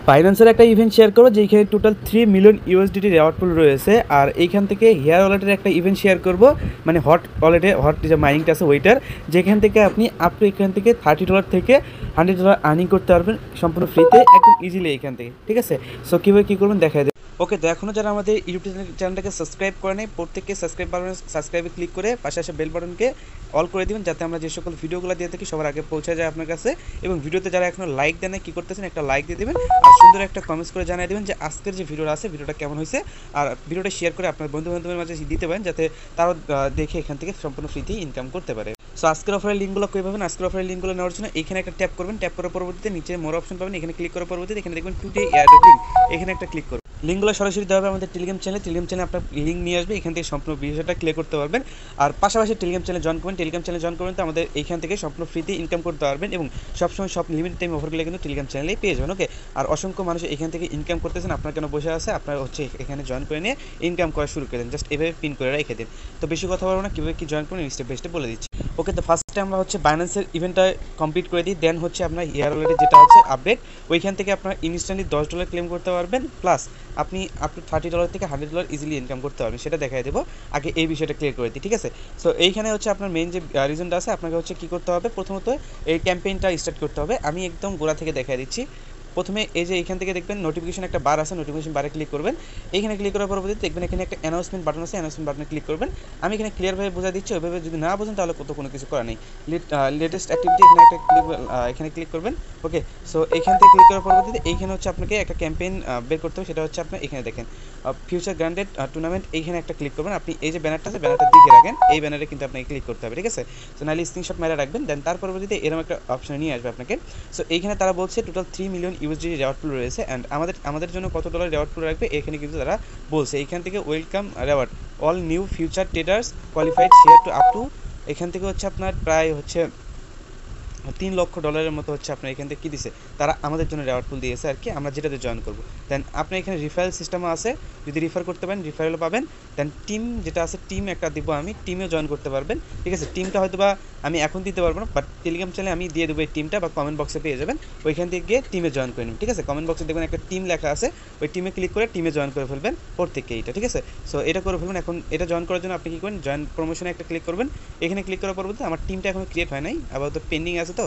বাইন্যান্সের একটা event share করবো যেখানে টোটাল 3 মিলিয়ন ইউএসডিটি রেওয়ার্ড পুল রয়েছে। আর এইখান থেকে হেয়ার ওয়ালেটের একটা ইভেন্ট শেয়ার করব, মানে হট ওয়ালেটে হট যে মাইনিংটা আছে ওইটার, যেখান থেকে আপনি আপ টু এখান থেকে $30 থেকে $100 আর্নিং করতে পারবেন সম্পূর্ণ ফ্রিতে একদম ইজিলি এখান থেকে। ঠিক আছে, সো কীভাবে কী করবেন দেখা দেয়। ওকে, তো এখনও যারা আমাদের ইউটিউব চ্যানেলটাকে সাবস্ক্রাইব করে নেই, প্রত্যেককে সাবস্ক্রাইবে ক্লিক করে পাশে আসা বেল বাটনকে অল করে দিবেন, যাতে আমরা যে সকল ভিডিওগুলো দিয়ে থাকি সবার আগে পৌঁছে যায় আপনার কাছে। এবং ভিডিওতে যারা এখনও লাইক দেন না, কী করতেছেন, একটা লাইক দিয়ে দেবেন আর সুন্দর একটা কমেন্টস করে জানিয়ে দেবেন যে আজকের যে ভিডিওটা আছে ভিডিওটা কেমন হয়েছে। আর ভিডিওটা শেয়ার করে আপনার বন্ধু বান্ধবের মাঝে দিতে পারেন, যাতে তারাও দেখে এখান থেকে সম্পূর্ণ ফ্রিতেই ইনকাম করতে পারে। সো আজকের অফারের লিঙ্কগুলো কী পাবেন, আজকের অফারের লিঙ্কগুলো নেওয়ার জন্য এখানে একটা ট্যাপ করবেন, ট্যাপ করার পরবর্তীতে নিচে মোর অপশন পাবেন, এখানে ক্লিক করার পরবর্তীতে এখানে দেখবেন টুডে এয়ারড্রপ লিঙ্ক, এখানে একটা ক্লিক করবেন। লিঙ্কগুলো সরাসরি দেওয়া হবে আমাদের টেলিগ্রাম চ্যানেলে আপনার লিঙ্ক নিয়ে আসবে, এখান থেকে সম্পূর্ণ বিষয়টা ক্লিয়ার করতে পারবেন। আর পাশাপাশি টেলিগ্রাম চ্যানেলে জয়েন করবেন, তো আমাদের এইখান থেকে সম্পূর্ণ ফ্রিতে ইনকাম করতে পারবেন এবং সবসময় সব লিমিটেড টাইম অফারগুলো কিন্তু টেলিগ্রাম চ্যানেলেই পেয়ে যাবেন। ওকে, আর অসংখ্য মানুষ এখান থেকে ইনকাম করতেছেন, আপনার কেন বসে আছে, আপনার হচ্ছে এখানে জয়েন করে নিয়ে ইনকাম করা শুরু করে দেন, জাস্ট এভাবে পিন করে রেখে দিন। তো বেশি কথা বলবো না, কীভাবে কি জয়েন করবেন স্টেপ বাই স্টেপ বলে দিচ্ছি। ওকে, তো ফার্স্টে আমরা হচ্ছে বাইন্যান্সের ইভেন্টটা কমপ্লিট করে দিই, দেন হচ্ছে আপনার হেয়ার ওয়ালেটে যেটা আছে আপডেট, ওইখান থেকে আপনার ইনস্ট্যান্টলি $10 ক্লেম করতে পারবেন, প্লাস আপনি আপ টু $30 থেকে $100 ইজিলি ইনকাম করতে পারবেন, সেটা দেখাই দেবো। আগে এই বিষয়টা ক্লিয়ার করে দিই, ঠিক আছে। সো এইখানে হচ্ছে আপনার মেইন যে রিজনটা আছে, আপনাকে হচ্ছে কী করতে হবে, প্রথমত এই ক্যাম্পেইনটা স্টার্ট করতে হবে। আমি একদম গোড়া থেকে দেখাই দিচ্ছি। প্রথমে এই যে এইখান থেকে দেখবেন নোটিফিকেশন একটা বার আছে, নোটিফিকেশন বারে ক্লিক করবেন। এইখানে ক্লিক করার পরবর্তীতে দেখবেন এখানে একটা অ্যানাউন্সমেন্ট বাটন আছে, অ্যানাউন্সমেন্ট বাটনে ক্লিক করবেন। আমি এখানে ক্লিয়ারভাবে বোঝা দিচ্ছি, ওইভাবে যদি না বোঝেন তাহলে কোনো কিছু করা নেই। লেটেস্ট অ্যাক্টিভিটি এখানে ক্লিক করবেন। ওকে, সো এইখান থেকে ক্লিক করার পরবর্তীতে এইখানে হচ্ছে আপনাকে একটা ক্যাম্পেইন বের করতে হবে, সেটা হচ্ছে আপনার এখানে দেখেন ফিউচার গ্রান্ডেড টুর্নামেন্ট, এইখানে একটা ক্লিক করবেন। আপনি এই যে ব্যানারটা আছে, ব্যানারটা দিকে রাখেন, এই ব্যানারে কিন্তু আপনাকে ক্লিক করতে হবে, ঠিক আছে। সো নাহলে স্ক্রিনশট মেরে রাখবেন, দেন তার পরবর্তীতে এরকম একটা অপশন নিয়ে আসবে আপনাকে। সো এইখানে তারা বলছে টোটাল 3 মিলিয়ন ইউএসডি রেওয়ার্ড পুল রয়েছে, অ্যান্ড আমাদের জন্য কত ডলার রেওয়ার্ড পুল রাখবে এখানে কিন্তু তারা বলছে। এইখান থেকে welcome reward all new future traders qualified share two up to, এখান থেকে হচ্ছে আপনার প্রায় হচ্ছে $3 লক্ষ মতো হচ্ছে আপনার এখান থেকে কী দিছে, তারা আমাদের জন্য রেওয়ার্ড পুল দিয়েছে আর কি, আমরা যেটাতে জয়েন করবো। দেন আপনার এখানে রিফারেল সিস্টেমও আছে, যদি রিফার করতে পারেন রিফারেলও পাবেন। দেন টিম যেটা আছে, টিম একটা দিব আমি, টিমেও জয়েন করতে পারবেন, ঠিক আছে। টিমটা হয়তো বা আমি এখন দিতে পারবো না, বাট টেলিগ্রাম চ্যানেলে আমি দিয়ে দেবো এই টিমটা, বা কমেন্ট বক্সে পেয়ে যাবেন, ওইখান থেকে গিয়ে টিমে জয়েন করে নেবেন, ঠিক আছে। কমেন্ট বক্সে দেখবেন একটা টিম লেখা আছে, ওই টিমে ক্লিক করে টিমে জয়েন করে ফেলবেন প্রত্যেককে, এইটা ঠিক আছে। সো এটা করে ফেলবেন। এখন এটা জয়েন করার জন্য আপনি কী করবেন, জয়েন প্রমোশনে একটা ক্লিক করবেন। এখানে ক্লিক করার পরবর্তী আমার টিমটা এখনো ক্রিয়েট হয় নাই, আবার তো পেন্ডিং আছে, তো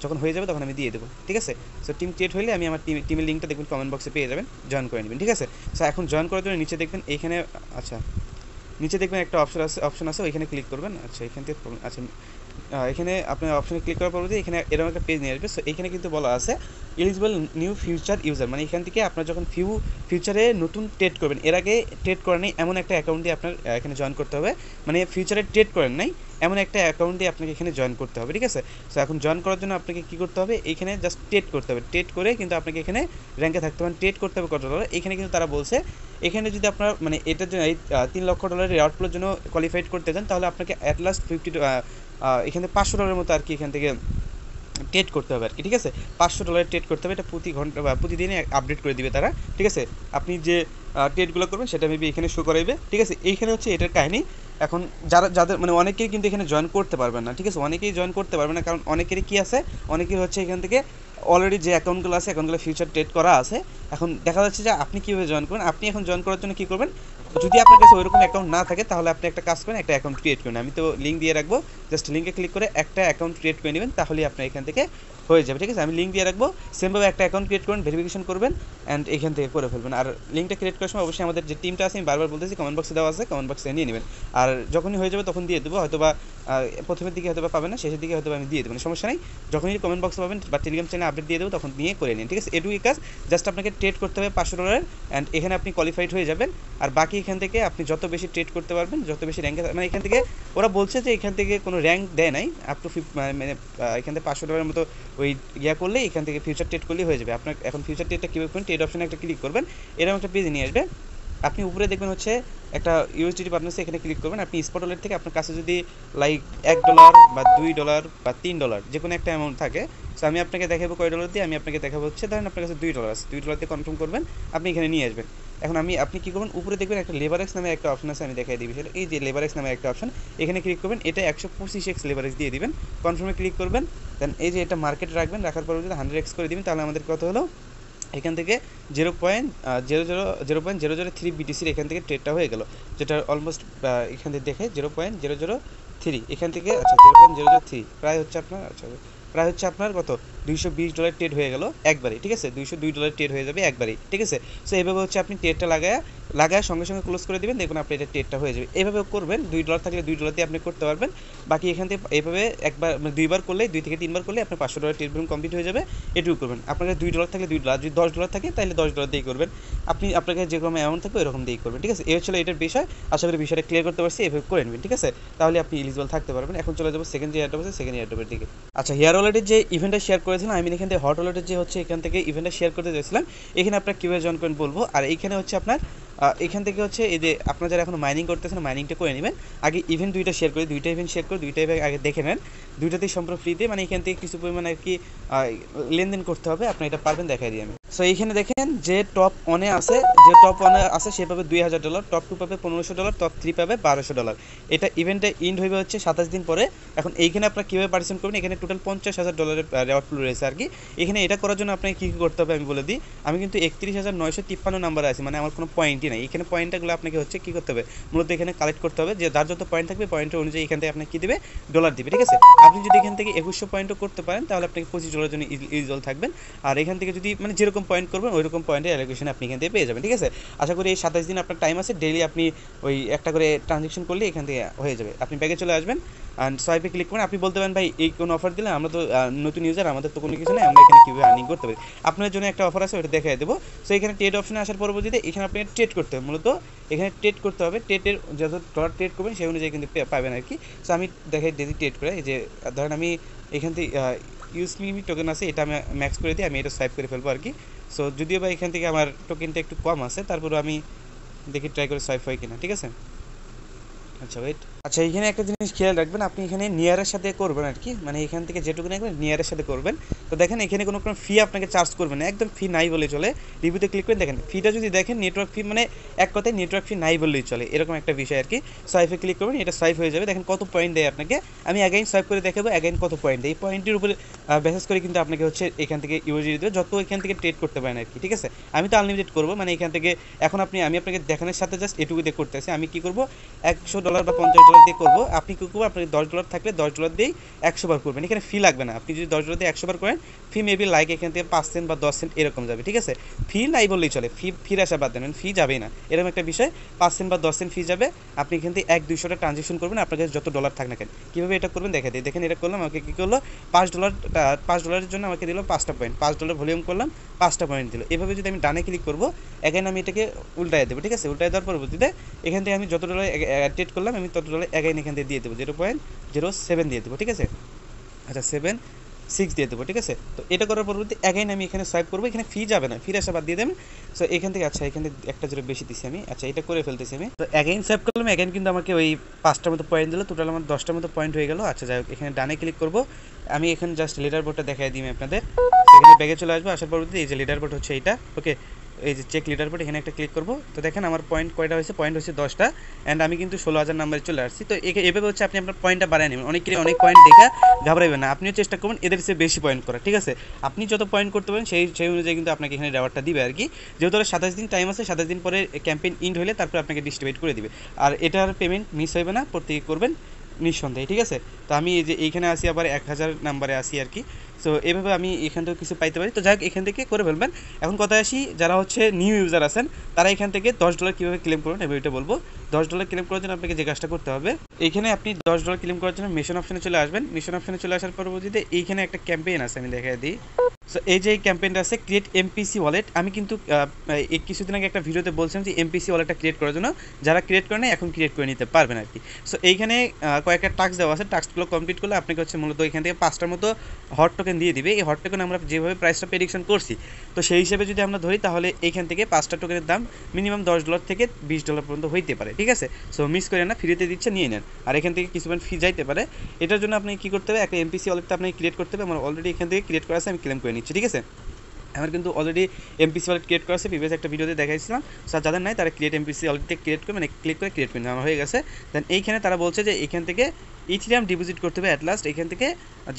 যখন হয়ে যাবে তখন আমি দিয়ে দেবো, ঠিক আছে। সো টিম ক্রিয়েট হলে আমি আমার টিমের লিঙ্কটা দেখবেন কমেন্ট বক্সে পেয়ে যাবেন, জয়েন করে নেবেন, ঠিক আছে। সো এখন জয়েন করার জন্য নিচে দেখবেন এইখানে, আচ্ছা নিচে দেখবেন একটা অপশন আছে, ওইখানে ক্লিক করবেন। আচ্ছা এখান থেকে আচ্ছা এখানে আপনার অপশনে ক্লিক করার পরবর্তী এখানে এরকম একটা পেজ নিয়ে আসবে। সো এখানে কিন্তু বলা আছে এলিজিবল নিউ ফিউচার ইউজার, মানে এখান থেকে আপনার যখন ফিউচারে নতুন ট্রেড করবেন, এর আগে ট্রেড করেন নাই এমন একটা অ্যাকাউন্ট দিয়ে আপনার এখানে জয়েন করতে হবে, মানে ফিউচারে ট্রেড করেন নাই এমন একটা অ্যাকাউন্ট দিয়ে আপনাকে এখানে জয়েন করতে হবে, ঠিক আছে। সো এখন জয়েন করার জন্য আপনাকে কী করতে হবে, এইখানে জাস্ট ট্রেড করতে হবে, ট্রেড করে কিন্তু আপনাকে এখানে র্যাঙ্কে থাকতে হবে, ট্রেড করতে হবে কত ডলার। এখানে কিন্তু তারা বলছে এখানে যদি আপনার মানে এটার জন্য এই $3 লক্ষ রেওয়ার্ড পুলের জন্য কোয়ালিফাইড করতে চান, তাহলে আপনাকে অ্যাট লাস্ট এখানে $500 মতো আর কি এখান থেকে ট্রেড করতে হবে আর কি, ঠিক আছে। $500 ট্রেড করতে হবে, এটা প্রতি ঘন্টা বা প্রতিদিনে আপডেট করে দিবে তারা, ঠিক আছে। আপনি যে ট্রেডগুলো করবেন সেটা মেবি এখানে শো করাইবে, ঠিক আছে। এইখানে হচ্ছে এটার কাহিনী। এখন যাদের মানে অনেকেই কিন্তু এখানে জয়েন করতে পারবেন না, ঠিক আছে, অনেকেই জয়েন করতে পারবে না, কারণ অনেকেরই কী আছে, অনেকেই হচ্ছে এখান থেকে অলরেডি যে অ্যাকাউন্টগুলো আছে অ্যাকাউন্টগুলো ফিউচার ট্রেড করা আছে। এখন দেখা যাচ্ছে যে আপনি কীভাবে জয়েন করবেন, আপনি এখন জয়েন করার জন্য কী করবেন, যদি আপনার কাছে ওইরকম অ্যাকাউন্ট না থাকে তাহলে আপনি একটা কাজ করেন, একটা অ্যাকাউন্ট ক্রিয়েট করেন। আমি তো লিঙ্ক দিয়ে রাখবো, জাস্ট লিঙ্কে ক্লিক করে একটা অ্যাকাউন্ট ক্রিয়েট করে নেবেন, তাহলেই আপনার এখান থেকে হয়ে যাবে, ঠিক আছে। আমি লিঙ্ক দিয়ে রাখবো, সেমভাবে একটা অ্যাকাউন্ট ক্রিয়েট করবেন, ভেরিফিকেশন করবেন, অ্যান্ড এখান থেকে করে ফেলবেন। আর লিঙ্কটা ক্রিয়েট করার সময় অবশ্যই আমাদের যে টিমটা আছে, আমি বারবার বলতেছি কমেন্ট বক্সে দেওয়া আছে, কমেন্ট বক্সে নিয়ে নেবেন। আর যখনই হয়ে যাবে তখন দিয়ে দেবো, হয়তো বা প্রথমের দিকে হয়তো বা পাবেন না, শেষের দিকে হয়তো আমি দিয়ে দেবো, সমস্যা নেই। যখনই কমেন্ট বক্সে পাবেন বা টেলিগ্রাম চ্যানেলে আপডেট দিয়ে দেবো তখন নিয়ে করে নিন, ঠিক আছে। এটুকুই কাজ, জাস্ট আপনাকে ট্রেড করতে হবে $500, অ্যান্ড এখানে আপনি কোয়ালিফাইড হয়ে যাবেন। আর বাকি এখান থেকে আপনি যত বেশি ট্রেড করতে পারবেন, যত বেশি র্যাঙ্কে, মানে এখান থেকে ওরা বলছে যে এখান থেকে কোনো র্যাঙ্ক দেয় নাই, আপ টু মানে এখান থেকে $500 মতো ওই করলে এখান থেকে ফিউচার ট্রেড করলেই হয়ে যাবে। আপনার এখন ফিউচার ট্রেডটা কীভাবে করবেন, ট্রেড অপশনে একটা ক্লিক করবেন, এরকম একটা পেজ নিয়ে আসবে। আপনি উপরে দেখবেন হচ্ছে একটা ইউএসডিটি বাটন আছে, এখানে ক্লিক করবেন। আপনি স্পট ওয়ালেট থেকে আপনার কাছে যদি লাইক $1 বা $2 বা $3 যে কোনো একটা অ্যামাউন্ট থাকে, সো আমি আপনাকে দেখাবো কয় ডলার দিয়ে, আমি আপনাকে দেখাবো হচ্ছে ধরেন আপনার কাছে $2 আছে, $2 দিয়ে কনফার্ম করবেন, আপনি এখানে নিয়ে আসবেন। এখন আপনি কী করবেন, উপরে দেখবেন একটা লেভারেক্স নামে একটা অপশন আছে, আমি দেখাই দিই বিষয়টা। এই যে লেভারেক্স নামে একটা অপশন, এখানে ক্লিক করবেন, এটা 125x লেভারেক্স দিয়ে দিবেন, কনফার্মে ক্লিক করবেন। দেন এই যে এটা মার্কেট রাখবেন, রাখার পর যদি 100x করে দিবেন, তাহলে আমাদের কত হলো এখান থেকে 0.003 বিটিসির এখান থেকে ট্রেডটা হয়ে গেল, যেটা অলমোস্ট এখান থেকে দেখে 0.003 এখান থেকে, আচ্ছা 0.003 প্রায় হচ্ছে আপনার, আচ্ছা প্রায় হচ্ছে আপনার কত $220 ট্রেড হয়ে গেল একবারই, ঠিক আছে, $202 ট্রেড হয়ে যাবে একবারই, ঠিক আছে। সো এইভাবে হচ্ছে আপনি ট্রেডটা লাগায় সঙ্গে সঙ্গে ক্লোজ করে দেবেন, দেখবেন আপনি এটা ট্রেডটা হয়ে যাবে। এইভাবে করবেন, $2 থাকলে $2 দিয়ে আপনি করতে পারবেন। বাকি এখান থেকে এইভাবে একবার মানে 2বার করলে, 2 থেকে 3বার করলে আপনার $500 ট্রেড ভলিউম কমপ্লিট হয়ে যাবে। এটুকু করবেন। আপনার কাছে $2 থাকলে $2, যদি $10 থাকে তাহলে $10 দিয়েই করবেন। আপনার কাছে যেরকম অ্যামাউন্ট থাকবে এরকম দিয়েই করবেন, ঠিক আছে। এই হচ্ছে এটার বিষয়। আশা করি বিষয়টা ক্লিয়ার করতে পারছি, এভাবে করে নেবেন, ঠিক আছে। তাহলে আপনি এলিজিবল থাকতে পারবেন। এখন চলে যাবো সেকেন্ড যে এয়ারড্রপ আছে, সেকেন্ড এয়ারড্রপের দিকে। আচ্ছা, হেয়ার ওয়ালেটের যে ইভেন্টটা শেয়ার করেছিলাম, আমি এখান থেকে হট ওয়ালেটের যে হচ্ছে এখান থেকে ইভেন্টটা শেয়ার করতে চাইছিলাম। এখানে আপনার কীভাবে জয়েন করেন বলবো। আর এইখানে হচ্ছে আপনার এখান থেকে হচ্ছে এই যে আপনারা যারা এখন মাইনিং করতেছেন, মাইনিংটা করে নেবেন। আগে ইভেন্ট দুইটা শেয়ার করে, দুইটা ইভেন্ট শেয়ার করে, দুইটা ইভেন্ট আগে দেখে নেন। দুইটাতেই সম্পূর্ণ ফ্রিতে, মানে এখান থেকে কিছু পরিমাণে আর কি লেনদেন করতে হবে, আপনি এটা পারবেন, দেখাই দিই আমি। সো এইখানে দেখেন যে টপ ওয়ানে আছে সে পাবে $2000, টপ 2 পাবে $1500, টপ 3 পাবে $1200। এটা ইভেন্টে ইন্ড হইবে হচ্ছে 27 দিন পরে। এখন এইখানে আপনারা কীভাবে পার্টিসিপেট করবেন, এখানে টোটাল $50,000 রেওয়ার্ড পুল রয়েছে আর কি। এখানে এটা করার জন্য আপনাকে কী কী করতে হবে আমি বলে দিই। আমি কিন্তু 31,953 নাম্বারে আছি, মানে আমার কোনো পয়েন্টই নাই। এখানে পয়েন্টগুলো আপনাকে হচ্ছে কী করতে হবে, মূলত এখানে কালেক্ট করতে হবে, যে যার যত পয়েন্ট থাকবে পয়েন্টের অনুযায়ী এখান থেকে আপনাকে কী দেবে, ডলার দিবে, ঠিক আছে। আপনি যদি এখান থেকে 2100 পয়েন্টও করতে পারেন তাহলে আপনাকে $25 জন্য ইলিজিবল থাকবেন। আর এখান থেকে যদি মানে যেরকম পয়েন্ট করবেন ওই রকম পয়েন্টের অ্যালোকেশন আপনি এখান থেকে পেয়ে যাবেন, ঠিক আছে। আশা করি এই 27 দিন আপনার টাইম আছে, ডেইলি আপনি ওই একটা করে ট্রানজেকশন করলে এখান থেকে হয়ে যাবে। আপনি ব্যাগে চলে আসবেন অ্যান্ড সোয়াইপে ক্লিক করেন। আপনি বলতে পারেন ভাই এই কোনো অফার দিলে, আমরা তো নতুন ইউজার, আমাদের তো কোনো কিছু নেই, আমরা এখানে কীভাবে আর্নিং করতে পারি। আপনার জন্য একটা অফার আছে, ওটা দেখাই দেবো। সো এখানে ট্রেড অপশনে আসার পরবর্তীতে এখানে আপনি ট্রেড করতে হবে, মূলত এখানে ট্রেড করতে হবে। ট্রেডের যত ডলার ট্রেড করবেন সেই অনুযায়ী কিন্তু পাবেন আর কি। সো আমি দেখাই ডেলি ট্রেড করে, এই যে ধরেন আমি এখান থেকে ইউসমি টোকেন আছে, এটা আমি ম্যাক্স করে দিই, আমি এটা সোয়াইপ করে ফেলবো আর কি। সো যদিও বা এখান থেকে আমার টোকেনটা একটু কম আছে, তারপরে আমি দেখি ট্রাই করে সোয়াইপ হয় কিনা, ঠিক আছে। আচ্ছা ওয়েট, আচ্ছা এখানে একটা জিনিস খেয়াল রাখবেন, আপনি এখানে নিয়ারের সাথে করবেন আর কি, মানে এখান থেকে যেটুকু নেবেন নিয়ারের সাথে করবেন। তো দেখেন এখানে কোনো ফি আপনাকে চার্জ করবে না, একদম ফি নাই বলে চলে। রিভিউতে ক্লিক করে দেখেন ফিটা যদি দেখেন, নেটওয়ার্ক ফি মানে এক কথায় নেটওয়ার্ক ফি নাই বললেই চলে, এরকম একটা বিষয় আর কি। সোয়াইপে ক্লিক করবেন, এটা সোয়াইপ হয়ে যাবে। দেখেন কত পয়েন্ট দেয় আপনাকে, আমি অ্যাগাইন সোয়াইপ করে দেখাবো অ্যাগাইন কত পয়েন্ট দেয়। এই পয়েন্টের উপরে বেসিস করে কিন্তু আপনাকে হচ্ছে এখান থেকে ইউজি দেবে, যত এখান থেকে ট্রেড করতে পারেন আর কি, ঠিক আছে। আমি তো আনলিমিটেড করবো, মানে এখান থেকে এখন আমি আপনাকে দেখানোর সাথে জাস্ট এটুকু দিয়ে করতেছি। আমি কি করবো, $100 বা $50 দিয়ে করবো। আপনি কি করবো, আপনাকে $10 থাকলে $10 দিয়েই 100 বার করবেন, এখানে ফি লাগবে না। আপনি যদি $10 দিয়ে 100 বার করেন, ফি মেবি লাইক এখান থেকে 5 সেন্ট বা 10 সেন্ট এরকম যাবে, ঠিক আছে। ফি নাই বললেই চলে, ফির আসা বাদ দেন, ফি যাবেই না, এরকম একটা বিষয়। 5 সেন্ট বা 10 সেন্ট ফি যাবে। আপনি এখান থেকে 1-200টা ট্রানজেকশন করবেন, আপনার কাছে যত ডলার থাক না কেন। কীভাবে এটা করবেন দেখা দিই, দেখেন এটা করলাম, আমাকে কী করলো, $5 জন্য আমাকে দিল 5টা পয়েন্ট, $5 ভলিউম করলাম, 5টা পয়েন্ট দিল। এভাবে যদি আমি ডানে ক্লিক করবো, এখানে আমি এটাকে উল্টায় দেবো, ঠিক আছে। উল্টায় দেওয়ার পরবর্তীতে এখান থেকে আমি যত ডলার ট্রেড করলাম, আমি তত ডলার এখানে এখান থেকে দিয়ে দেবো, 0.07 দিয়ে দেবো, ঠিক আছে। আচ্ছা 7.6 দিয়ে দেবো, ঠিক আছে। তো এটা করার পরবর্তী অ্যাগাইন আমি এখানে সোয়াইপ করবো, এখানে ফি যাবে না, ফির আসা বাদ দিয়ে দেবেন। সো এখান থেকে আচ্ছা এখানে একটা জিরো বেশি দিচ্ছি আমি, আচ্ছা এটা করে ফেলতেছি আমি। তো অ্যাগাইন সোয়াইপ করলাম, অ্যাগাইন কিন্তু আমাকে ওই 5টার মতো পয়েন্ট দিল, টোটাল আমার 10টার মতো পয়েন্ট হয়ে গেল। আচ্ছা যাই হোক, এখানে ডানে ক্লিক করবো, আমি এখানে জাস্ট লিডার বোর্ডটা দেখাই দিই আপনাদের। এখানে ব্যাগে চলে আসবো, আসার পরবর্তীতে এই যে লিডার বোর্ড হচ্ছে এইটা, ওকে। এই যে চেক লিডার বোর্ড, এখানে একটা ক্লিক করবো। তো দেখেন আমার পয়েন্ট কয়টা হয়েছে, পয়েন্ট হচ্ছে 10টা, অ্যান্ড আমি কিন্তু 16,000 নাম্বারে চলে আসছি। তো এভাবে হচ্ছে আপনি আপনার পয়েন্টটা বাড়ায় নেবেন। অনেকেরই অনেক পয়েন্ট দেখা ঘাবড়াইবেন না, আপনিও চেষ্টা করবেন এদের চেয়ে বেশি পয়েন্ট করা, ঠিক আছে। আপনি যত পয়েন্ট করতে পারেন সেই অনুযায়ী কিন্তু আপনাকে এখানে রেওয়ার্ডটা দিবে আর কি। যেহেতু 27 দিন টাইম আছে, 27 দিন পরে ক্যাম্পেইন ইন্ড হলে তারপর আপনাকে ডিস্ট্রিবিউট করে দিবে। আর এটার পেমেন্ট মিস হবে না, প্রত্যেকে করবেন নিঃসন্দেহে, ঠিক আছে। তো আমি এই যে এইখানে আসি, আবার 1000 নাম্বারে আসি আর কি। সো এভাবে আমি এখান থেকে কিছু পাইতে পারি। তো যাই হোক, এখান থেকে করে ফেলবেন। এখন কথায় আসি, যারা হচ্ছে নিউ ইউজার আছেন তারা এখান থেকে $10 কীভাবে ক্লেম করবেন এবার এটা বলবো। $10 ক্লেম করার জন্য আপনাকে যে কাজটা করতে হবে, এইখানে আপনি $10 ক্লেম করার জন্য মিশন অপশনে চলে আসবেন। মিশন অপশনে চলে আসার পরবর্তীতে এইখানে একটা ক্যাম্পেইন আছে, আমি দেখাই দিই। সো এই যে এই ক্যাম্পেইনটা আছে, ক্রিয়েট এমপিসি ওয়ালেট। আমি কিন্তু এই কিছুদিন আগে একটা ভিডিওতে বলছিলাম যে এমপিসি ওয়ালেটটা ক্রিয়েট করার জন্য যারা ক্রিয়েট করে নেয় এখন ক্রিয়েট করে নিতে পারবেন আর কি। সো এইখানে কয়েকটা টাস্ক দেওয়া আছে, টাস্কগুলো কমপ্লিট করলে আপনাকে হচ্ছে মূলত এখান থেকে 5টার মতো হট টোকেন দিয়ে দিবে। এই হট টোকেন আমরা যেভাবে প্রাইসটা প্রেডিকশন করছি, তো সেই হিসেবে যদি আমরা ধরি তাহলে এইখান থেকে 5টা টোকেনের দাম মিনিমাম $10 থেকে $20 পর্যন্ত হইতে পারে, ঠিক আছে। সো মিস করে না, ফ্রিতে দিচ্ছে, নিয়ে নেন। আর এখান থেকে কিছুমান ফি যাইতে পারে, এটার জন্য আপনি কী করতে হবে, একটা এমপিসি ওয়ালেটটা আপনাকে ক্রিয়েট করতে হবে। আমার অলরেডি এখান থেকে ক্রিয়েট করা আছে, আমি ক্লেম করে নিচ্ছি, ঠিক আছে। আমার কিন্তু অলরেডি এমপিসি ওয়ালেট ক্রিয়েট করা আছে, প্রিভিয়াস একটা ভিডিওতে দেখাইছিলাম। স্যার যাদের নাই তারা ক্রিয়েট এমপিসি ওয়ালেটে ক্রিয়েট করে, মানে ক্লিক করে ক্রিয়েট করে নেওয়া হয়ে গেছে। দেন এইখানে তারা বলছে যে এখান থেকে ইথিরিয়াম ডিপোজিট করতে হবে অ্যাট লাস্ট, এখান থেকে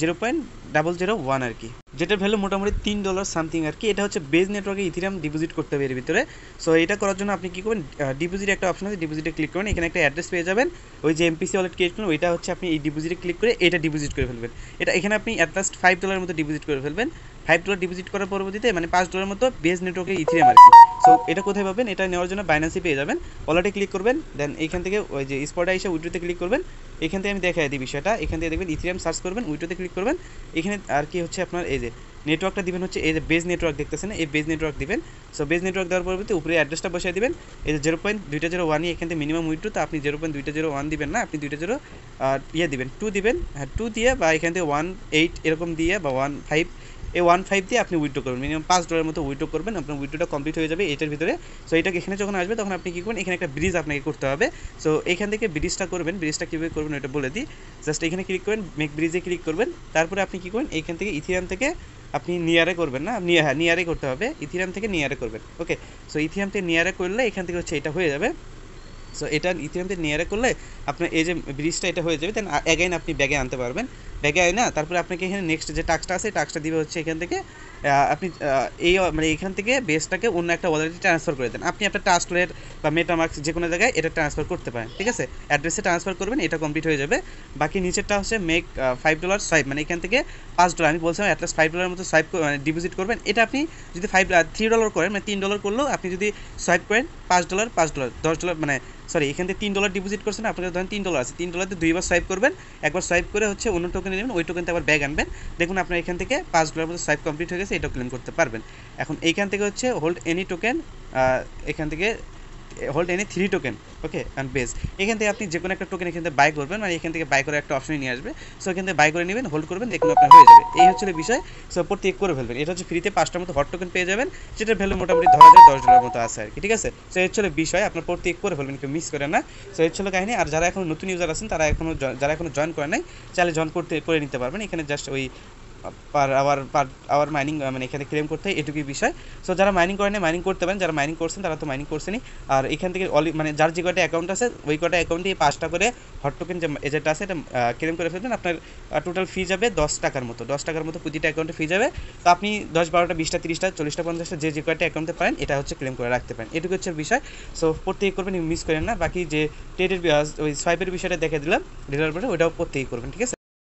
0.001 আর কি, যেটার ভ্যালু মোটামুটি $3 সামথিং আর কি। এটা হচ্ছে বেজ নেটওয়ার্কে ইথিরিয়াম ডিপোজিট করতে হবে এর ভিতরে। সো এটা করার জন্য আপনি কী করবেন, ডিপোজিট একটা অপশন আছে, ডিপোজিটে ক্লিক করবেন, এখানে একটা অ্যাড্রেস পেয়ে যাবেন, ওই যে এমপিসি ওয়ালেট ক্রিয়েট করুন, ওইটা হচ্ছে আপনি এই ডিপোজিটে ক্লিক করে এটা ডিপোজিট করে ফেলবেন। এটা এখানে আপনি অ্যাট লাস্ট $5 মতো ডিপোজিট করে ফেলবেন। $5 ডিপোজিট করার পরবর্তীতে মানে $5 মতো বেজ নেটওয়ার্কে ইথিরিয়াম আর কি। সো এটা কোথায় পাবেন, এটা নেওয়ার জন্য বাইন্যান্সে পেয়ে যাবেন। ওয়ালেটে ক্লিক করবেন, দেন এইখান থেকে ওই যে স্পটে এসে উইড্রোতে ক্লিক করবেন। এখান থেকে আমি দেখাই দিই বিষয়টা, এখান থেকে দেখবেন ইথিরিয়াম সার্চ করবেন, উইড্রোতে ক্লিক করবেন। এখানে আর কি হচ্ছে আপনার এই যে নেটওয়ার্কটা দিবেন হচ্ছে এই যে বেজ নেটওয়ার্ক দেখতেছেন, এই বেজ নেটওয়ার্ক দিবেন। সো বেজ নেটওয়ার্ক দেওয়ার পরবর্তী উপরে অ্যাড্রেসটা বসিয়ে দিবেন। এই যে 0.201 এখান থেকে মিনিমাম উইথড্র, তো আপনি 0.201 দিবেন না, আপনি 2 দিবেন, 2 দিবেন, হ্যাঁ 2 দিয়ে বা এখান থেকে 18 এরকম দিয়ে বা 15 এই 15 দিয়ে আপনি উইথড্র করবেন, মিনিমাম $5 মতো উইথড্র করবেন, আপনার উইথড্রটা কমপ্লিট হয়ে যাবে এটার ভিতরে। সো এটা এখানে যখন আসবে তখন আপনি কী করবেন, এখানে একটা ব্রিজ আপনাকে করতে হবে। সো এখান থেকে ব্রিজটা করবেন, ব্রিজটা কীভাবে করবেন ওটা বলে দিই। জাস্ট এখানে ক্লিক করবেন, মেক ব্রিজে ক্লিক করবেন, তারপরে আপনি কী করবেন, এইখান থেকে ইথিরিয়াম থেকে আপনি নিয়ারে করবেন না, নিয়ারে করতে হবে, ইথিরিয়াম থেকে নিয়ারে করবেন। ওকে, সো ইথিরিয়াম থেকে নিয়ারে করলে এখান থেকে হচ্ছে এটা হয়ে যাবে। সো এটা ইথিরিয়াম থেকে নিয়ারে করলে আপনার এই যে ব্রিজটা এটা হয়ে যাবে, দেন অ্যাগাইন আপনি ব্যাগে আনতে পারবেন। ব্যাগে আয় না, তারপরে আপনাকে এখানে নেক্সট যে টাস্কটা আছে টাস্কটা দিবে হচ্ছে এখান থেকে আপনি এই মানে এখান থেকে বেসটাকে অন্য একটা ওয়ালেটে ট্রান্সফার করে দেন। আপনি আপনার ট্রাস্টলেট বা মেটামার্কস যে কোনো জায়গায় এটা ট্রান্সফার করতে পারেন, ঠিক আছে। অ্যাড্রেসে ট্রান্সফার করবেন, এটা কমপ্লিট হয়ে যাবে। বাকি নিচেরটা হচ্ছে মেক $5 সোয়াইপ, মানে এখান থেকে $5 আমি বলছিলাম অ্যাটলাস্ট $5 মতো সোয়াইপ মানে ডিপোজিট করবেন। এটা আপনি যদি $3 করেন, মানে $3 করলেও আপনি যদি সোয়াইপ করেন $5 $10 মানে সরি এখান থেকে $3 ডিপোজিট করছেন, আপনার ধরেন $3 আছে, $3 2বার সোয়াইপ করবেন। একবার সোয়াইপ করে হচ্ছে অন্য টোকেন নেবেন, ওই টোকেনটা আবার ব্যাগ আনবেন। দেখুন আপনার এখান থেকে $5 মতো সোয়াইপ কমপ্লিট হয়ে গেছে, এটা ক্লেম করতে পারবেন। এখন এইখান থেকে হচ্ছে হোল্ড এনি টোকেন, এখান থেকে hold any 3 token, okay and base. এখান থেকে আপনি যে কোনো একটা টোকেন এখান থেকে বাই করবেন, মানে এখান থেকে বাই করার একটা অপশনই নিয়ে আসবে। সো এখান থেকে বাই করে নেবেন, হোল্ড করবেন, দেখুন আপনার হয়ে যাবে। এই হচ্ছে বিষয়। সো প্রত্যেক করে ফেলবেন। এটা হচ্ছে ফ্রিতে 5টার মতো হট টোকেন পেয়ে যাবেন, যেটার ভ্যালু মোটামুটি ধরা যায় $10 মতো আছে আর কি, ঠিক আছে। সো এই হচ্ছে বিষয়, আপনার প্রত্যেক করে ফেলবেন, কেউ মিস করে না। সো এই হচ্ছে কাহিনী। আর যারা এখন নতুন ইউজার আছেন তারা যারা এখনো জয়েন করে নাই, চাইলে জয়েন করে নিতে পারবেন। এখানে জাস্ট ওই পার আওয়ার মাইনিং মানে এখানে ক্লেম করতে হয়, এটুকুই বিষয়। সো যারা মাইনিং করেন মাইনিং করতে পারেন, যারা মাইনিং করছেন তারা তো মাইনিং করছেনই। আর এখান থেকে মানে যার যে কটা অ্যাকাউন্ট আছে ওই কটা অ্যাকাউন্টে 5টা করে হট টোকেন যে যেটা আছে এটা ক্লেম করে ফেলবেন। আপনার টোটাল ফি যাবে $10 মতো, $10 মতো প্রতিটা অ্যাকাউন্টে ফি যাবে। তো আপনি 10, 12টা, 20টা, 30টা, 40টা, 50টা যে কয়টা অ্যাকাউন্টে পারেন এটা হচ্ছে ক্লেম করে রাখতে পারেন, এটুকু হচ্ছে বিষয়। সো প্রত্যেক করবেন, মিস করেন না। বাকি যে ট্রেডের ওই সোয়াইপের বিষয়টা দেখে দিলাম ডিলার পরে, ওইটাও প্রত্যেক করবেন, ঠিক আছে।